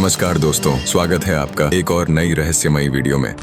नमस्कार दोस्तों, स्वागत है आपका एक और नई रहस्यमयी वीडियो में।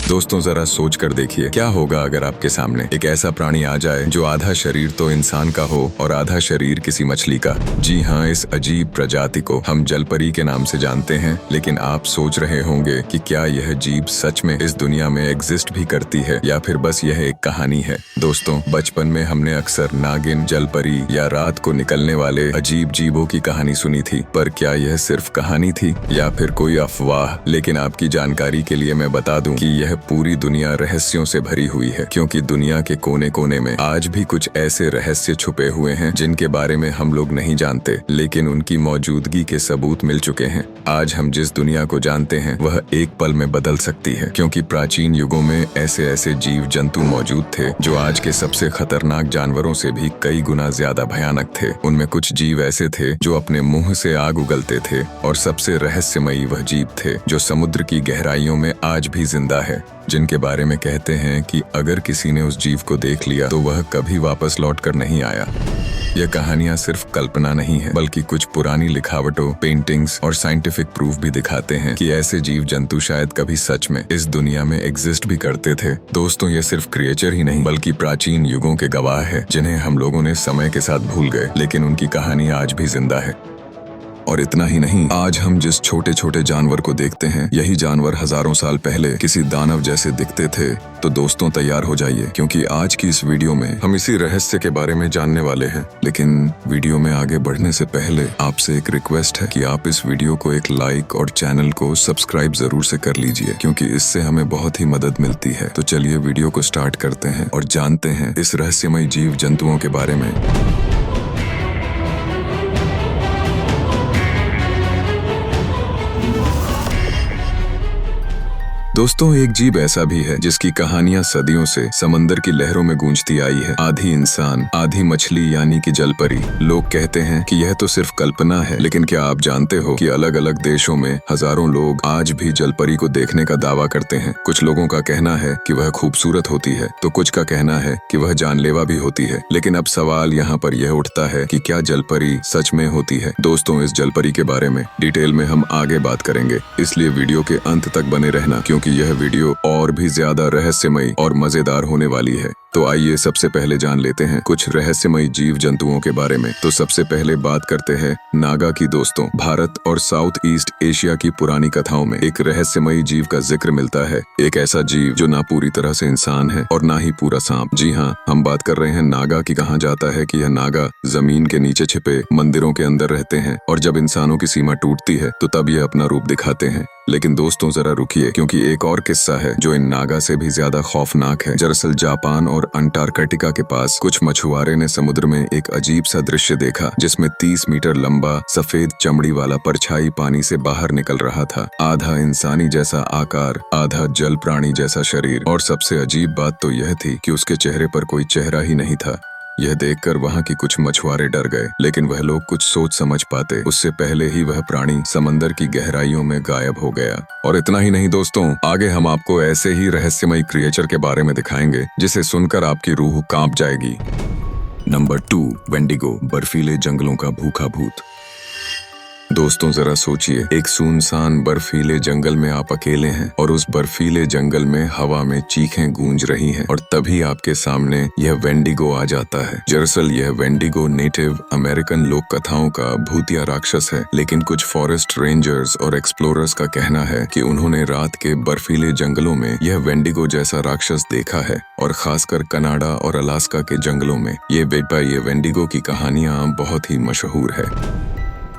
दोस्तों जरा सोच कर देखिए, क्या होगा अगर आपके सामने एक ऐसा प्राणी आ जाए जो आधा शरीर तो इंसान का हो और आधा शरीर किसी मछली का। जी हाँ, इस अजीब प्रजाति को हम जलपरी के नाम से जानते हैं। लेकिन आप सोच रहे होंगे कि क्या यह जीव सच में इस दुनिया में एग्जिस्ट भी करती है या फिर बस यह एक कहानी है। दोस्तों, बचपन में हमने अक्सर नागिन, जलपरी या रात को निकलने वाले अजीब जीवों की कहानी सुनी थी, पर क्या यह सिर्फ कहानी थी या फिर कोई अफवाह। लेकिन आपकी जानकारी के लिए मैं बता दूं कि यह पूरी दुनिया रहस्यों से भरी हुई है, क्योंकि दुनिया के कोने कोने में आज भी कुछ ऐसे रहस्य छुपे हुए हैं जिनके बारे में हम लोग नहीं जानते, लेकिन उनकी मौजूदगी के सबूत मिल चुके हैं। आज हम जिस दुनिया को जानते हैं वह एक पल में बदल सकती है, क्योंकि प्राचीन युगों में ऐसे ऐसे जीव जंतु मौजूद थे जो आज के सबसे खतरनाक जानवरों से भी कई गुना ज्यादा भयानक थे। उनमें कुछ जीव ऐसे थे जो अपने मुंह से आग उगलते थे, और सबसे रहस्यमयी वह जीव थे जो समुद्र की गहराइयों में आज भी जिंदा है, जिनके बारे में कहते हैं कि अगर किसी ने उस जीव को देख लिया तो वह कभी वापस लौट कर नहीं आया। यह कहानियां सिर्फ कल्पना नहीं है, बल्कि कुछ पुरानी लिखावटों, पेंटिंग्स और साइंटिफिक प्रूफ भी दिखाते हैं कि ऐसे जीव जंतु शायद कभी सच में इस दुनिया में एग्जिस्ट भी करते थे। दोस्तों, ये सिर्फ क्रिएचर ही नहीं बल्कि प्राचीन युगों के गवाह है, जिन्हें हम लोगों ने समय के साथ भूल गए, लेकिन उनकी कहानी आज भी जिंदा है। और इतना ही नहीं, आज हम जिस छोटे छोटे जानवर को देखते हैं, यही जानवर हजारों साल पहले किसी दानव जैसे दिखते थे। तो दोस्तों तैयार हो जाइए, क्योंकि आज की इस वीडियो में हम इसी रहस्य के बारे में जानने वाले हैं। लेकिन वीडियो में आगे बढ़ने से पहले आपसे एक रिक्वेस्ट है कि आप इस वीडियो को एक लाइक और चैनल को सब्सक्राइब जरूर से कर लीजिए, क्योंकि इससे हमें बहुत ही मदद मिलती है। तो चलिए वीडियो को स्टार्ट करते हैं और जानते हैं इस रहस्यमय जीव जंतुओं के बारे में। दोस्तों, एक जीव ऐसा भी है जिसकी कहानियां सदियों से समंदर की लहरों में गूंजती आई है। आधी इंसान, आधी मछली, यानी कि जलपरी। लोग कहते हैं कि यह तो सिर्फ कल्पना है, लेकिन क्या आप जानते हो कि अलग अलग देशों में हजारों लोग आज भी जलपरी को देखने का दावा करते हैं। कुछ लोगों का कहना है कि वह खूबसूरत होती है, तो कुछ का कहना है कि वह जानलेवा भी होती है। लेकिन अब सवाल यहाँ पर यह उठता है कि क्या जलपरी सच में होती है। दोस्तों, इस जलपरी के बारे में डिटेल में हम आगे बात करेंगे, इसलिए वीडियो के अंत तक बने रहना, क्योंकि यह वीडियो और भी ज्यादा रहस्यमयी और मजेदार होने वाली है। तो आइए सबसे पहले जान लेते हैं कुछ रहस्यमयी जीव जंतुओं के बारे में। तो सबसे पहले बात करते हैं नागा की। दोस्तों, भारत और साउथ ईस्ट एशिया की पुरानी कथाओं में एक रहस्यमयी जीव का जिक्र मिलता है। एक ऐसा जीव जो ना पूरी तरह से इंसान है और ना ही पूरा सांप। जी हाँ, हम बात कर रहे हैं नागा की। कहा जाता है कि यह नागा जमीन के नीचे छिपे मंदिरों के अंदर रहते हैं, और जब इंसानों की सीमा टूटती है तो तब यह अपना रूप दिखाते हैं। लेकिन दोस्तों जरा रुकिए, क्योंकि एक और किस्सा है जो इन नागा से भी ज्यादा खौफनाक है। दरअसल जापान और अंटार्कटिका के पास कुछ मछुआरे ने समुद्र में एक अजीब सा दृश्य देखा, जिसमें 30 मीटर लंबा सफेद चमड़ी वाला परछाई पानी से बाहर निकल रहा था। आधा इंसानी जैसा आकार, आधा जल प्राणी जैसा शरीर, और सबसे अजीब बात तो यह थी कि उसके चेहरे पर कोई चेहरा ही नहीं था। यह देखकर वहां की कुछ मछुआरे डर गए, लेकिन वह लोग कुछ सोच समझ पाते उससे पहले ही वह प्राणी समंदर की गहराइयों में गायब हो गया। और इतना ही नहीं दोस्तों, आगे हम आपको ऐसे ही रहस्यमयी क्रिएचर के बारे में दिखाएंगे जिसे सुनकर आपकी रूह कांप जाएगी। नंबर 2, वेंडिगो, बर्फीले जंगलों का भूखा भूत। दोस्तों जरा सोचिए, एक सुनसान बर्फीले जंगल में आप अकेले हैं, और उस बर्फीले जंगल में हवा में चीखें गूंज रही हैं, और तभी आपके सामने यह वेंडिगो आ जाता है। दरअसल यह वेंडिगो नेटिव अमेरिकन लोक कथाओं का भूतिया राक्षस है, लेकिन कुछ फॉरेस्ट रेंजर्स और एक्सप्लोरर्स का कहना है कि उन्होंने रात के बर्फीले जंगलों में यह वेंडिगो जैसा राक्षस देखा है, और खासकर कनाडा और अलास्का के जंगलों में। ये वेंडिगो की कहानियां बहुत ही मशहूर है।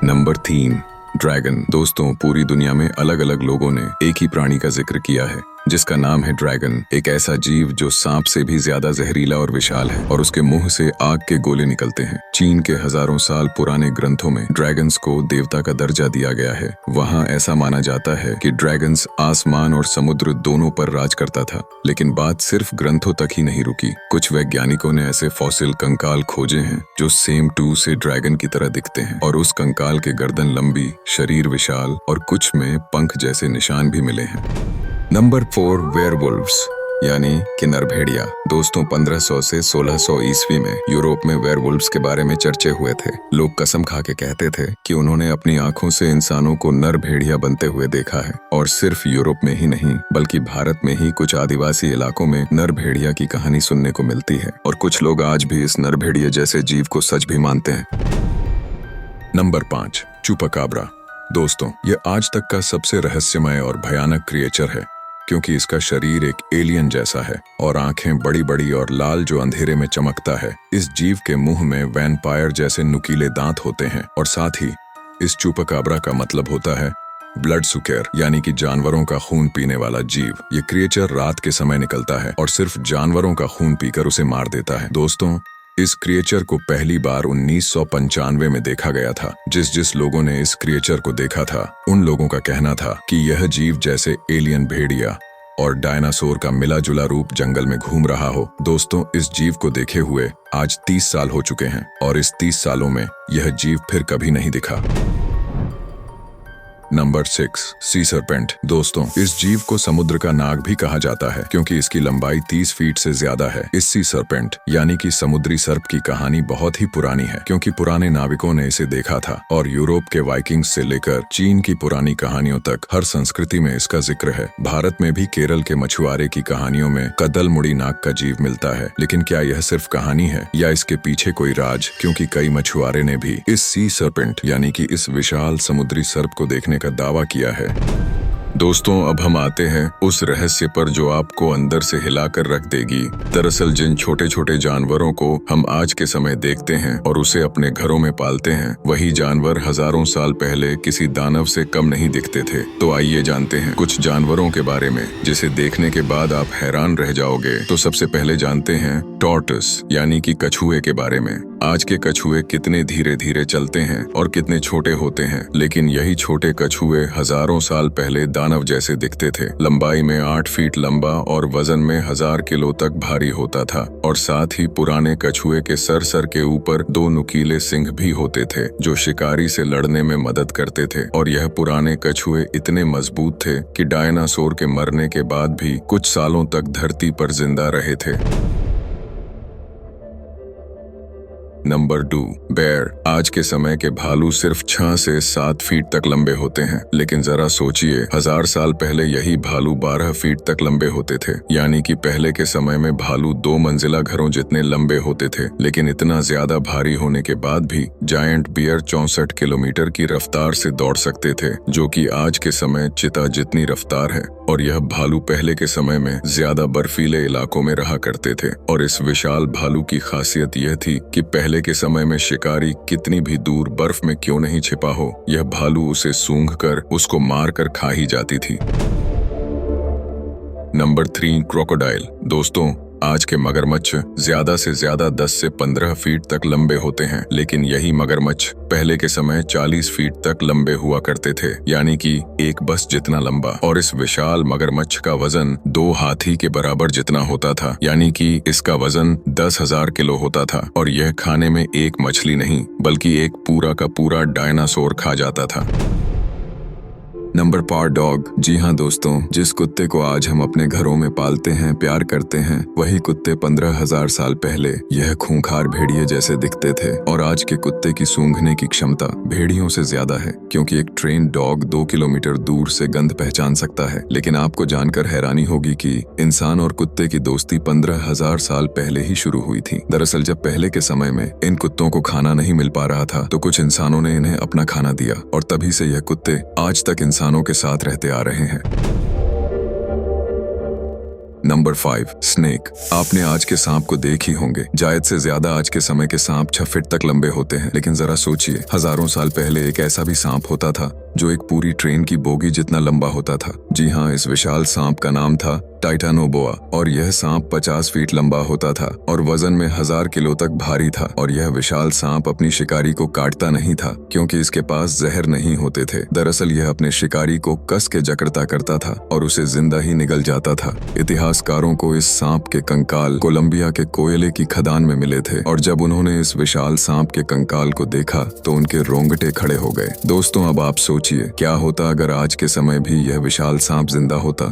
Number 3, dragon. दोस्तों, पूरी दुनिया में अलग अलग लोगों ने एक ही प्राणी का जिक्र किया है, जिसका नाम है ड्रैगन। एक ऐसा जीव जो सांप से भी ज्यादा जहरीला और विशाल है, और उसके मुंह से आग के गोले निकलते हैं। चीन के हजारों साल पुराने ग्रंथों में ड्रैगन्स को देवता का दर्जा दिया गया है। वहाँ ऐसा माना जाता है कि ड्रैगन्स आसमान और समुद्र दोनों पर राज करता था। लेकिन बात सिर्फ ग्रंथों तक ही नहीं रुकी। कुछ वैज्ञानिकों ने ऐसे फॉसिल कंकाल खोजे हैं जो सेम टू से ड्रैगन की तरह दिखते हैं, और उस कंकाल के गर्दन लंबी, शरीर विशाल, और कुछ में पंख जैसे निशान भी मिले हैं। Number 4, werewolves. यानी कि नरभेड़िया। दोस्तों 1500 से 1600 ईस्वी में यूरोप में वेयरवुल्व्स के बारे में चर्चे हुए थे। लोग कसम खा के कहते थे कि उन्होंने अपनी आंखों से इंसानों को नरभेड़िया बनते हुए देखा है। और सिर्फ यूरोप में ही नहीं बल्कि भारत में ही कुछ आदिवासी इलाकों में नरभेड़िया की कहानी सुनने को मिलती है और कुछ लोग आज भी इस नरभेड़िया जैसे जीव को सच भी मानते हैं। नंबर 5, चुपाकाब्रा। दोस्तों ये आज तक का सबसे रहस्यमय और भयानक क्रिएचर है, क्योंकि इसका शरीर एक एलियन जैसा है और आंखें बड़ी बड़ी और लाल जो अंधेरे में चमकता है। इस जीव के मुंह में वैम्पायर जैसे नुकीले दांत होते हैं और साथ ही इस चुपाकाब्रा का मतलब होता है ब्लड सुकर, यानी कि जानवरों का खून पीने वाला जीव। ये क्रिएचर रात के समय निकलता है और सिर्फ जानवरों का खून पीकर उसे मार देता है। दोस्तों इस क्रिएचर को पहली बार 1995 में देखा गया था। जिस लोगों ने इस क्रिएचर को देखा था उन लोगों का कहना था कि यह जीव जैसे एलियन भेड़िया और डायनासोर का मिला जुला रूप जंगल में घूम रहा हो। दोस्तों इस जीव को देखे हुए आज 30 साल हो चुके हैं और इस 30 सालों में यह जीव फिर कभी नहीं दिखा। नंबर 6, सी सर्पेंट। दोस्तों इस जीव को समुद्र का नाग भी कहा जाता है क्योंकि इसकी लंबाई 30 फीट से ज्यादा है। इस सी सर्पेंट यानी कि समुद्री सर्प की कहानी बहुत ही पुरानी है, क्योंकि पुराने नाविकों ने इसे देखा था और यूरोप के वाइकिंग्स से लेकर चीन की पुरानी कहानियों तक हर संस्कृति में इसका जिक्र है। भारत में भी केरल के मछुआरे की कहानियों में कदल मुड़ी नाग का जीव मिलता है। लेकिन क्या यह सिर्फ कहानी है या इसके पीछे कोई राज? क्योंकि कई मछुआरे ने भी इस सी सर्पेंट यानी कि इस विशाल समुद्री सर्प को देखने का दावा किया है। दोस्तों अब हम आते हैं उस रहस्य पर जो आपको अंदर से हिलाकर रख देगी। दरअसल जिन छोटे छोटे जानवरों को हम आज के समय देखते हैं और उसे अपने घरों में पालते हैं, वही जानवर हजारों साल पहले किसी दानव से कम नहीं दिखते थे। तो आइए जानते हैं कुछ जानवरों के बारे में जिसे देखने के बाद आप हैरान रह जाओगे। तो सबसे पहले जानते हैं टॉर्टस यानी कि कछुए के बारे में। आज के कछुए कितने धीरे धीरे चलते हैं और कितने छोटे होते हैं, लेकिन यही छोटे कछुए हजारों साल पहले दानव जैसे दिखते थे। लंबाई में 8 फीट लंबा और वजन में 1000 किलो तक भारी होता था। और साथ ही पुराने कछुए के सर के ऊपर 2 नुकीले सिंग भी होते थे जो शिकारी से लड़ने में मदद करते थे। और यह पुराने कछुए इतने मजबूत थे कि डायनासोर के मरने के बाद भी कुछ सालों तक धरती पर जिंदा रहे थे। Number 2, bear. आज के समय के भालू सिर्फ 6 से 7 फीट तक लंबे होते हैं, लेकिन जरा सोचिए 1000 साल पहले यही भालू 12 फीट तक लंबे होते थे। यानी कि पहले के समय में भालू 2 मंजिला घरों जितने लंबे होते थे। लेकिन इतना ज्यादा भारी होने के बाद भी जायंट बियर 64 किलोमीटर की रफ्तार से दौड़ सकते थे, जो कि आज के समय चिता जितनी रफ्तार है। और यह भालू पहले के समय में ज्यादा बर्फीले इलाकों में रहा करते थे। और इस विशाल भालू की खासियत यह थी कि पहले के समय में शिकारी कितनी भी दूर बर्फ में क्यों नहीं छिपा हो, यह भालू उसे सूंघकर उसको मार कर खा ही जाती थी। Number 3, crocodile. दोस्तों आज के मगरमच्छ ज्यादा से ज्यादा 10 से 15 फीट तक लंबे होते हैं, लेकिन यही मगरमच्छ पहले के समय 40 फीट तक लंबे हुआ करते थे, यानी कि एक बस जितना लंबा। और इस विशाल मगरमच्छ का वजन 2 हाथी के बराबर जितना होता था, यानी कि इसका वजन 10,000 किलो होता था। और यह खाने में एक मछली नहीं बल्कि एक पूरा का पूरा डायनासोर खा जाता था। Number 5, dog. जी हाँ दोस्तों, जिस कुत्ते को आज हम अपने घरों में पालते हैं, प्यार करते हैं, वही कुत्ते 15,000 साल पहले यह खूंखार भेड़िए जैसे दिखते थे। और आज के कुत्ते की सूंघने की क्षमता भेड़ियों से ज्यादा है, क्योंकि एक ट्रेन डॉग 2 किलोमीटर दूर से गंध पहचान सकता है। लेकिन आपको जानकर हैरानी होगी कि इंसान और कुत्ते की दोस्ती 15,000 साल पहले ही शुरू हुई थी। दरअसल जब पहले के समय में इन कुत्तों को खाना नहीं मिल पा रहा था, तो कुछ इंसानों ने इन्हें अपना खाना दिया और तभी से यह कुत्ते आज तक इंसानों के साथ रहते आ रहे हैं। Number 5, snake. आपने आज के सांप को देख ही होंगे। जायद से ज्यादा आज के समय के सांप 6 फीट तक लंबे होते हैं। लेकिन जरा सोचिए, हजारों साल पहले एक ऐसा भी सांप होता था जो एक पूरी ट्रेन की बोगी जितना लंबा होता था। जी हाँ, इस विशाल सांप का नाम था टाइटानोबोआ। और यह सांप 50 फीट लंबा होता था और वजन में 1000 किलो तक भारी था। और यह विशाल सांप अपनी शिकारी को काटता नहीं था, क्योंकि इसके पास जहर नहीं होते थे। दरअसल यह अपने शिकारी को कस के जकड़ता करता था और उसे जिंदा ही निगल जाता था। इतिहासकारों को इस सांप के कंकाल कोलंबिया के कोयले की खदान में मिले थे, और जब उन्होंने इस विशाल सांप के कंकाल को देखा तो उनके रोंगटे खड़े हो गए। दोस्तों अब आप सोचिए, क्या होता अगर आज के समय भी यह विशाल सांप जिंदा होता।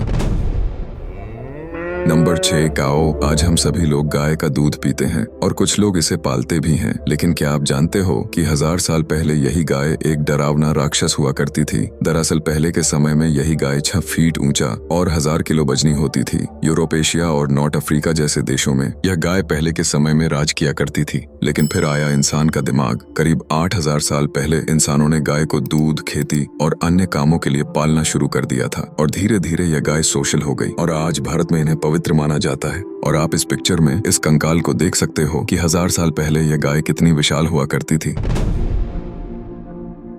नंबर 6 काओ। आज हम सभी लोग गाय का दूध पीते हैं और कुछ लोग इसे पालते भी हैं, लेकिन क्या आप जानते हो कि 1000 साल पहले यही गाय एक डरावना राक्षस हुआ करती थी। दरअसल पहले के समय में यही गाय 6 फीट ऊंचा और 1000 किलो वजनी होती थी। यूरोप, एशिया और नॉर्थ अफ्रीका जैसे देशों में यह गाय पहले के समय में राज किया करती थी। लेकिन फिर आया इंसान का दिमाग। करीब 8000 साल पहले इंसानों ने गाय को दूध, खेती और अन्य कामों के लिए पालना शुरू कर दिया था और धीरे धीरे यह गाय सोशल हो गई और आज भारत में इन्हें पवित्र माना जाता है। और आप इस पिक्चर में इस कंकाल को देख सकते हो कि 1000 साल पहले यह गाय कितनी विशाल हुआ करती थी।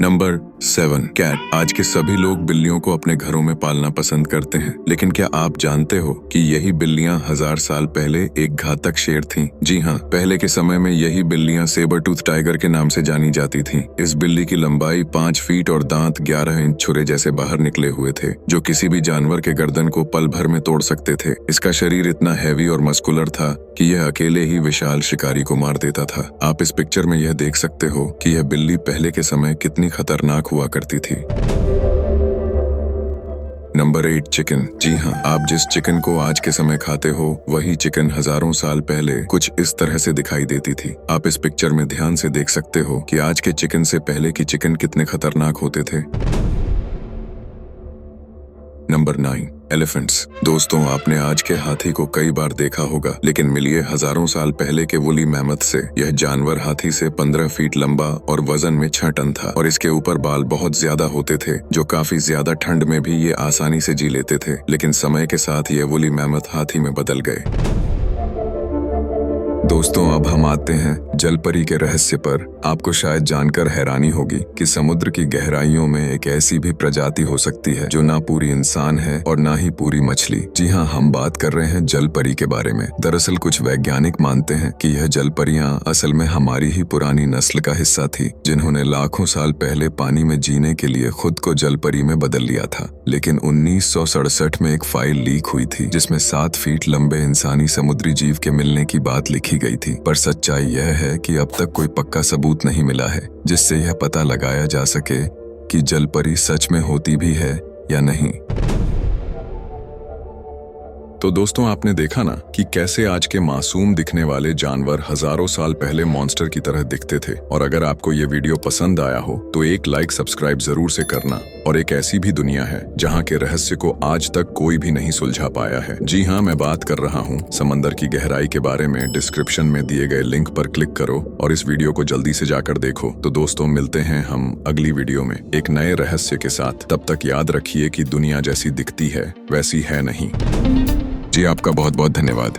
Number 7 cat. आज के सभी लोग बिल्लियों को अपने घरों में पालना पसंद करते हैं, लेकिन क्या आप जानते हो कि यही बिल्लियां 1000 साल पहले एक घातक शेर थीं? जी हाँ, पहले के समय में यही बिल्लियां सेबर टूथ टाइगर के नाम से जानी जाती थीं। इस बिल्ली की लंबाई 5 फीट और दांत 11 इंच छुरे जैसे बाहर निकले हुए थे, जो किसी भी जानवर के गर्दन को पल भर में तोड़ सकते थे। इसका शरीर इतना हैवी और मस्कुलर था कि यह अकेले ही विशाल शिकारी को मार देता था। आप इस पिक्चर में यह देख सकते हो कि यह बिल्ली पहले के समय कितनी खतरनाक हुआ करती थी। Number 8 chicken. जी हाँ, आप जिस चिकन को आज के समय खाते हो वही चिकन हजारों साल पहले कुछ इस तरह से दिखाई देती थी। आप इस पिक्चर में ध्यान से देख सकते हो कि आज के चिकन से पहले की चिकन कितने खतरनाक होते थे। Number 9 elephants. दोस्तों, आपने आज के हाथी को कई बार देखा होगा, लेकिन मिलिए हजारों साल पहले के वुली मैमथ से। यह जानवर हाथी से 15 फीट लंबा और वजन में 6 टन था और इसके ऊपर बाल बहुत ज्यादा होते थे, जो काफी ज्यादा ठंड में भी ये आसानी से जी लेते थे। लेकिन समय के साथ ये वुली मैमथ हाथी में बदल गए। दोस्तों, अब हम आते हैं जलपरी के रहस्य पर। आपको शायद जानकर हैरानी होगी कि समुद्र की गहराइयों में एक ऐसी भी प्रजाति हो सकती है जो ना पूरी इंसान है और ना ही पूरी मछली। जी हाँ, हम बात कर रहे हैं जलपरी के बारे में। दरअसल कुछ वैज्ञानिक मानते हैं कि यह जलपरियां असल में हमारी ही पुरानी नस्ल का हिस्सा थी, जिन्होंने लाखों साल पहले पानी में जीने के लिए खुद को जलपरी में बदल लिया था। लेकिन 1967 में एक फाइल लीक हुई थी जिसमें 7 फीट लंबे इंसानी समुद्री जीव के मिलने की बात लिखी गई थी। पर सच्चाई यह है कि अब तक कोई पक्का सबूत नहीं मिला है जिससे यह पता लगाया जा सके कि जलपरी सच में होती भी है या नहीं। तो दोस्तों, आपने देखा ना कि कैसे आज के मासूम दिखने वाले जानवर हजारों साल पहले मॉन्स्टर की तरह दिखते थे। और अगर आपको ये वीडियो पसंद आया हो तो एक लाइक सब्सक्राइब जरूर से करना। और एक ऐसी भी दुनिया है जहाँ के रहस्य को आज तक कोई भी नहीं सुलझा पाया है। जी हाँ, मैं बात कर रहा हूँ समंदर की गहराई के बारे में। डिस्क्रिप्शन में दिए गए लिंक पर क्लिक करो और इस वीडियो को जल्दी से जाकर देखो। तो दोस्तों, मिलते हैं हम अगली वीडियो में एक नए रहस्य के साथ। तब तक याद रखिए कि दुनिया जैसी दिखती है वैसी है नहीं। जी, आपका बहुत बहुत धन्यवाद।